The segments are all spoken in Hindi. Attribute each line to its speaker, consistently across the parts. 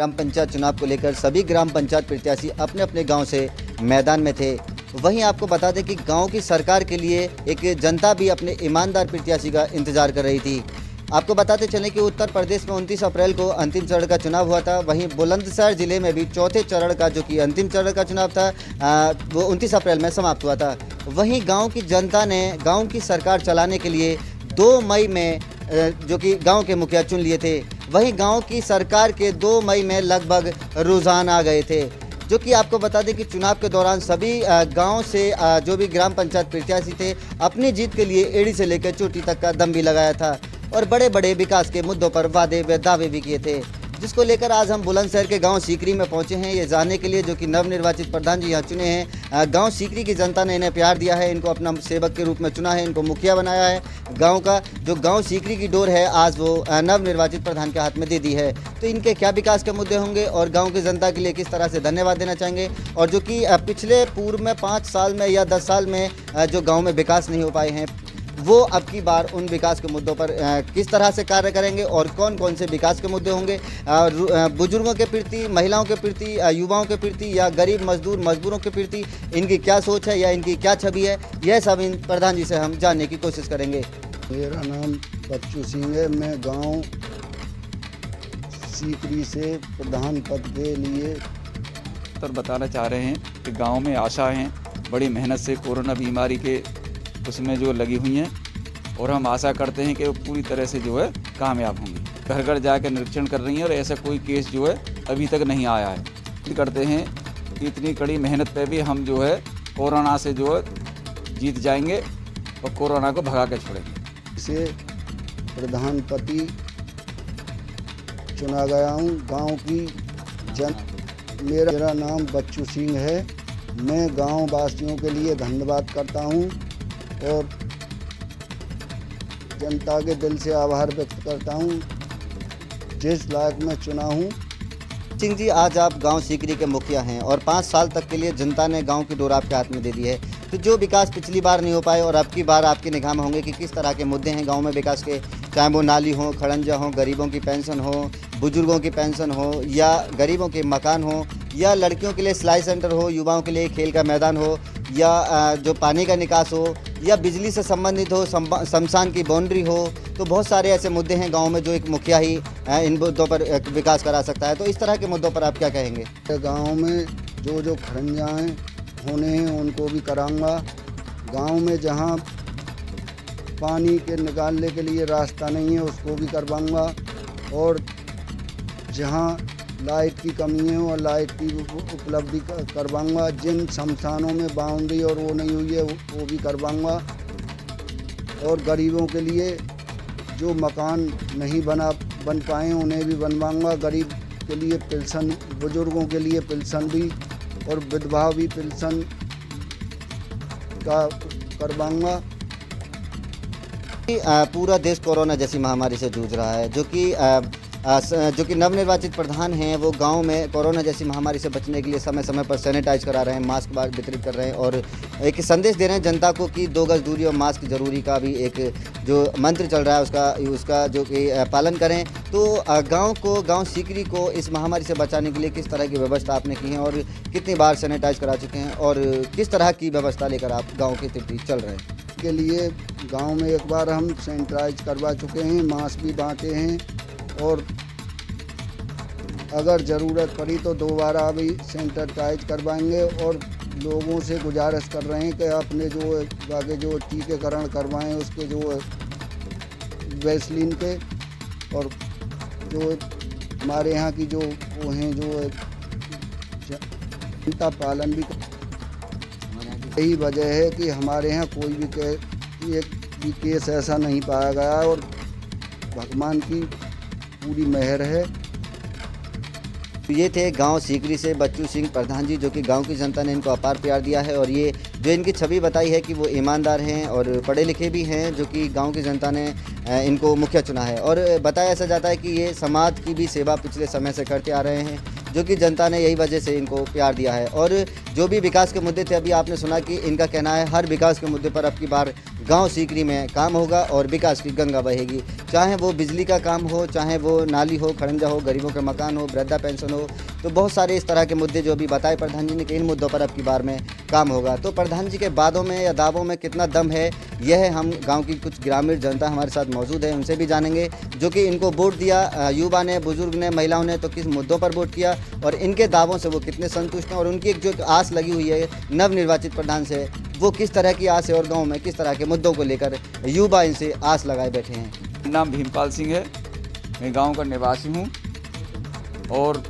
Speaker 1: ग्राम पंचायत चुनाव को लेकर सभी ग्राम पंचायत प्रत्याशी अपने अपने गांव से मैदान में थे। वहीं आपको बता दें कि गांव की सरकार के लिए एक जनता भी अपने ईमानदार प्रत्याशी का इंतजार कर रही थी। आपको बताते चलें कि उत्तर प्रदेश में 29 अप्रैल को अंतिम चरण का चुनाव हुआ था। वहीं बुलंदशहर जिले में भी चौथे चरण का जो कि अंतिम चरण का चुनाव था वो 29 अप्रैल में समाप्त हुआ था। वहीं गांव की जनता ने गांव की सरकार चलाने के लिए 2 मई में जो कि गांव के मुखिया चुन लिए थे। वहीं गांव की सरकार के 2 मई में लगभग रुझान आ गए थे, जो कि आपको बता दें कि चुनाव के दौरान सभी गांव से जो भी ग्राम पंचायत प्रत्याशी थे अपनी जीत के लिए एड़ी से लेकर चोटी तक का दम भी लगाया था और बड़े बड़े विकास के मुद्दों पर वादे व दावे भी किए थे, जिसको लेकर आज हम बुलंदशहर के गांव सीकरी में पहुंचे हैं ये जानने के लिए जो कि नवनिर्वाचित प्रधान जी यहाँ चुने हैं। गांव सीकरी की जनता ने इन्हें प्यार दिया है, इनको अपना सेवक के रूप में चुना है, इनको मुखिया बनाया है। गांव का जो गांव सीकरी की डोर है आज वो नवनिर्वाचित प्रधान के हाथ में दे दी है। तो इनके क्या विकास के मुद्दे होंगे और गाँव की जनता के लिए किस तरह से धन्यवाद देना चाहेंगे, और जो कि पिछले पूर्व में 5 साल में या 10 साल में जो गाँव में विकास नहीं हो पाए हैं वो अब की बार उन विकास के मुद्दों पर किस तरह से कार्य करेंगे और कौन कौन से विकास के मुद्दे होंगे बुजुर्गों के प्रति, महिलाओं के प्रति, युवाओं के प्रति या गरीब मजदूरों के प्रति इनकी क्या सोच है या इनकी क्या छवि है, यह सब इन प्रधान जी से हम जानने की कोशिश करेंगे।
Speaker 2: मेरा नाम बच्चू सिंह है। मैं गांव सीकरी से प्रधान पद के लिए
Speaker 3: बताना चाह रहे हैं कि गांव में आशा हैं, बड़ी मेहनत से कोरोना बीमारी के उसमें जो लगी हुई हैं और हम आशा करते हैं कि वो पूरी तरह से जो है कामयाब होंगी। घर घर जाकर निरीक्षण कर रही हैं और ऐसा कोई केस जो है अभी तक नहीं आया है। करते हैं कि इतनी कड़ी मेहनत पे भी हम जो है कोरोना से जो है जीत जाएंगे और कोरोना को भगा कर छोड़ेंगे।
Speaker 2: इसे प्रधानपति चुना गया हूँ गांव की मेरा नाम बच्चू सिंह है। मैं गांव वासियों के लिए धन्यवाद करता हूँ और जनता के दिल से आभार व्यक्त करता हूँ जिस लायक मैं चुना हूँ।
Speaker 1: सिंह जी, आज आप गांव सीकरी के मुखिया हैं और 5 साल तक के लिए जनता ने गांव की डोर आपके हाथ में दे दी है। तो जो विकास पिछली बार नहीं हो पाए और अब की बार आपकी निगाह में होंगे कि किस तरह के मुद्दे हैं गांव में विकास के, चाहे वो नाली हो, खड़ंजा हो, गरीबों की पेंशन हो, बुजुर्गों की पेंशन हो या गरीबों के मकान हो या लड़कियों के लिए सिलाई सेंटर हो, युवाओं के लिए खेल का मैदान हो या जो पानी का निकास हो या बिजली से संबंधित हो, शमशान की बाउंड्री हो। तो बहुत सारे ऐसे मुद्दे हैं गांव में जो एक मुखिया ही इन मुद्दों पर विकास करा सकता है। तो इस तरह के मुद्दों पर आप क्या कहेंगे?
Speaker 2: गांव में जो खरंजाएँ होने हैं उनको भी कराऊंगा। गांव में जहां पानी के निकालने के लिए रास्ता नहीं है उसको भी करवाऊंगा और जहां लाइट की कमी है और लाइट की उपलब्धि करवाऊंगा। जिन शमशानों में बाउंड्री और वो नहीं हुई है वो भी करवाऊंगा और गरीबों के लिए जो मकान नहीं बन पाए उन्हें भी बनवाऊंगा। गरीब के लिए पेंशन, बुजुर्गों के लिए पेंशन भी और विधवा भी पेंशन का करवाऊंगा।
Speaker 1: पूरा देश कोरोना जैसी महामारी से जूझ रहा है, जो कि नवनिर्वाचित प्रधान हैं वो गांव में कोरोना जैसी महामारी से बचने के लिए समय समय पर सैनिटाइज करा रहे हैं, मास्क वितरित कर रहे हैं और एक संदेश दे रहे हैं जनता को कि 2 गज दूरी और मास्क जरूरी का भी एक जो मंत्र चल रहा है उसका जो कि पालन करें। तो गांव सीकरी को इस महामारी से बचाने के लिए किस तरह की व्यवस्था आपने की है और कितनी बार सैनिटाइज करा चुके हैं और किस तरह की व्यवस्था लेकर आप गाँव के प्रति चल रहे हैं?
Speaker 2: के लिए गाँव में एक बार हम सैनिटाइज करवा चुके हैं, मास्क भी बांटे हैं और अगर ज़रूरत पड़ी तो दोबारा भी सैनिटाइज करवाएंगे और लोगों से गुजारिश कर रहे हैं कि अपने जो आगे जो टीकाकरण करवाएं उसके जो वैसलीन के और जो हमारे यहाँ की जो वो हैं जो जनता पालन भी। यही वजह है कि हमारे यहाँ कोई भी केस ऐसा नहीं पाया गया और भगवान की पूरी मेहर है।
Speaker 1: ये थे गांव सीकरी से बच्चू सिंह प्रधान जी, जो कि गांव की जनता ने इनको अपार प्यार दिया है और ये जो इनकी छवि बताई है कि वो ईमानदार हैं और पढ़े लिखे भी हैं, जो कि गांव की जनता ने इनको मुखिया चुना है। और बताया ऐसा जाता है कि ये समाज की भी सेवा पिछले समय से करते आ रहे हैं, जो कि जनता ने यही वजह से इनको प्यार दिया है। और जो भी विकास के मुद्दे थे, अभी आपने सुना कि इनका कहना है हर विकास के मुद्दे पर अब की बार गांव सीकरी में काम होगा और विकास की गंगा बहेगी। चाहे वो बिजली का काम हो, चाहे वो नाली हो, खड़ंजा हो, गरीबों के मकान हो, वृद्धा पेंशन हो, तो बहुत सारे इस तरह के मुद्दे जो अभी बताए प्रधान जी ने कि इन मुद्दों पर अब की बार में काम होगा। तो प्रधान जी के बातों में या दावों में कितना दम है, यह हम गाँव की कुछ ग्रामीण जनता हमारे साथ मौजूद है, उनसे भी जानेंगे, जो कि इनको वोट दिया, युवा ने, बुजुर्ग ने, महिलाओं ने, तो किस मुद्दों पर वोट किया और इनके दावों से वो कितने संतुष्ट हैं और उनकी एक जो आस लगी हुई है नवनिर्वाचित प्रधान से, वो किस तरह की आस है और गांव में किस तरह के मुद्दों को लेकर युवा इनसे आस लगाए बैठे हैं।
Speaker 3: नाम भीमपाल सिंह है, मैं गांव का निवासी हूं और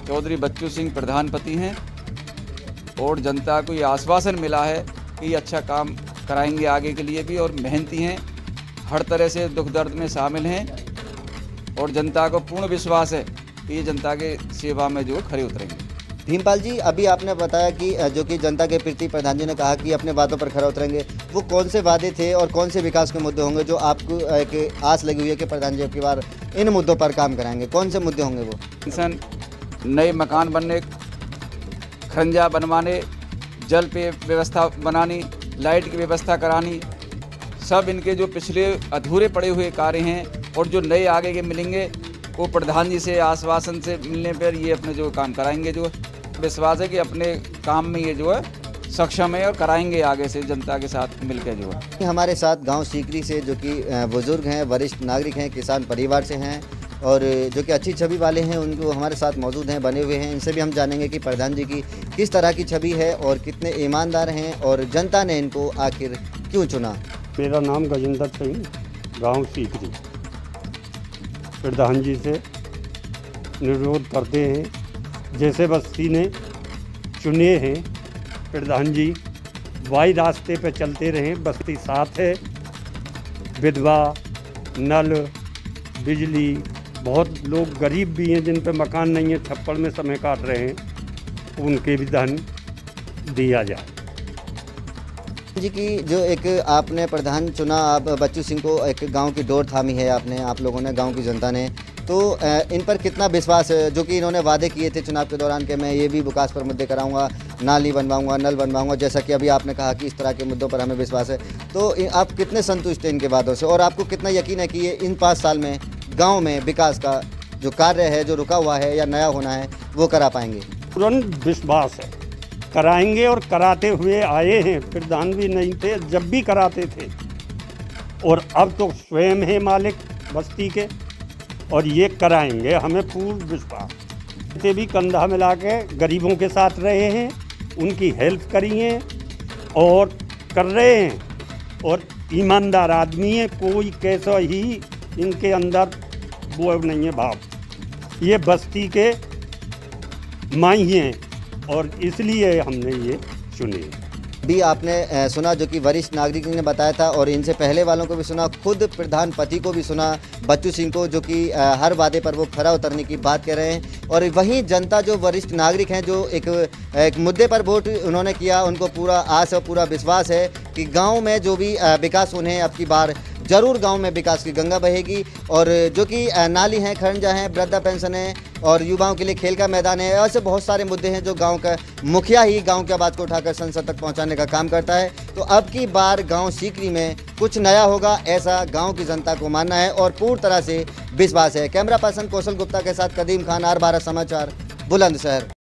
Speaker 3: चौधरी बच्चू सिंह प्रधानपति हैं और जनता को ये आश्वासन मिला है कि ये अच्छा काम कराएंगे आगे के लिए भी और मेहनती हैं, हर तरह से दुख दर्द में शामिल हैं और जनता को पूर्ण विश्वास है कि ये जनता के सेवा में जो खरे उतरेंगे।
Speaker 1: भीमपाल जी, अभी आपने बताया कि जो कि जनता के प्रति प्रधान जी ने कहा कि अपने वादों पर खरा उतरेंगे, वो कौन से वादे थे और कौन से विकास के मुद्दे होंगे जो आपको एक आस लगी हुई है कि प्रधान जी अब की बार इन मुद्दों पर काम कराएंगे? कौन से मुद्दे होंगे वो?
Speaker 3: पेंशन, नए मकान बनने, खरंजा बनवाने, जल पे व्यवस्था बनानी, लाइट की व्यवस्था करानी, सब इनके जो पिछले अधूरे पड़े हुए कार्य हैं और जो नए आगे के मिलेंगे वो प्रधान जी से आश्वासन से मिलने पर ये अपने जो काम कराएंगे। जो विश्वास है कि अपने काम में ये जो है सक्षम है और कराएंगे आगे से जनता के साथ मिलकर जो है।
Speaker 1: हमारे साथ गांव सीकरी से जो कि बुजुर्ग हैं, वरिष्ठ नागरिक हैं, किसान परिवार से हैं और जो कि अच्छी छवि वाले हैं, उनको हमारे साथ मौजूद हैं, बने हुए हैं। इनसे भी हम जानेंगे कि प्रधान जी की किस तरह की छवि है और कितने ईमानदार हैं और जनता ने इनको आखिर क्यों चुना।
Speaker 4: मेरा नाम गजेंद्र सिंह, गाँव सीकरी। प्रधान जी से अनुरोध करते हैं, जैसे बस्ती ने चुने हैं प्रधान जी, वाई रास्ते पे चलते रहें। बस्ती साथ है, विधवा, नल, बिजली, बहुत लोग गरीब भी हैं जिन पे मकान नहीं है, छप्पड़ में समय काट रहे हैं, उनके भी धन दिया जाए।
Speaker 1: जी की जो एक आपने प्रधान चुना, आप बच्चू सिंह को एक गांव की डोर थामी है आपने, आप लोगों ने, गांव की जनता ने, तो इन पर कितना विश्वास है? जो कि इन्होंने वादे किए थे चुनाव के दौरान कि मैं ये भी विकास पर मुद्दे कराऊंगा, नाली बनवाऊंगा, नल बनवाऊंगा, जैसा कि अभी आपने कहा कि इस तरह के मुद्दों पर हमें विश्वास है, तो आप कितने संतुष्ट हैं इनके वादों से और आपको कितना यकीन है कि ये इन 5 साल में गाँव में विकास का जो कार्य है, जो रुका हुआ है या नया होना है, वो करा पाएंगे?
Speaker 4: तुरंत विश्वास है, कराएंगे और कराते हुए आए हैं। प्रधान भी नहीं थे जब भी कराते थे और अब तो स्वयं है मालिक बस्ती के और ये कराएंगे, हमें पूर्ण विश्वास। ते भी कंधा मिला के गरीबों के साथ रहे हैं, उनकी हेल्प करी है और कर रहे हैं और ईमानदार आदमी है, कोई कैसा ही इनके अंदर वो नहीं है भाव। ये बस्ती के माई हैं और इसलिए हमने ये चुने।
Speaker 1: भी आपने सुना जो कि वरिष्ठ नागरिक ने बताया था और इनसे पहले वालों को भी सुना, खुद प्रधानपति को भी सुना, बच्चू सिंह को, जो कि हर वादे पर वो खरा उतरने की बात कर रहे हैं। और वहीं जनता, जो वरिष्ठ नागरिक हैं, जो एक मुद्दे पर वोट उन्होंने किया, उनको पूरा आस और पूरा विश्वास है कि गांव में जो भी विकास उन्हें अब की बार जरूर गांव में विकास की गंगा बहेगी। और जो कि नाली हैं, खरंजा हैं, वृद्धा पेंशन है और युवाओं के लिए खेल का मैदान है, ऐसे बहुत सारे मुद्दे हैं जो गांव का मुखिया ही गांव की आवाज़ को उठाकर संसद तक पहुंचाने का काम करता है। तो अब की बार गांव सीकरी में कुछ नया होगा, ऐसा गांव की जनता को मानना है और पूर्ण तरह से विश्वास है। कैमरा पर्सन कौशल गुप्ता के साथ कदीम खान, R12 समाचार, बुलंदशहर।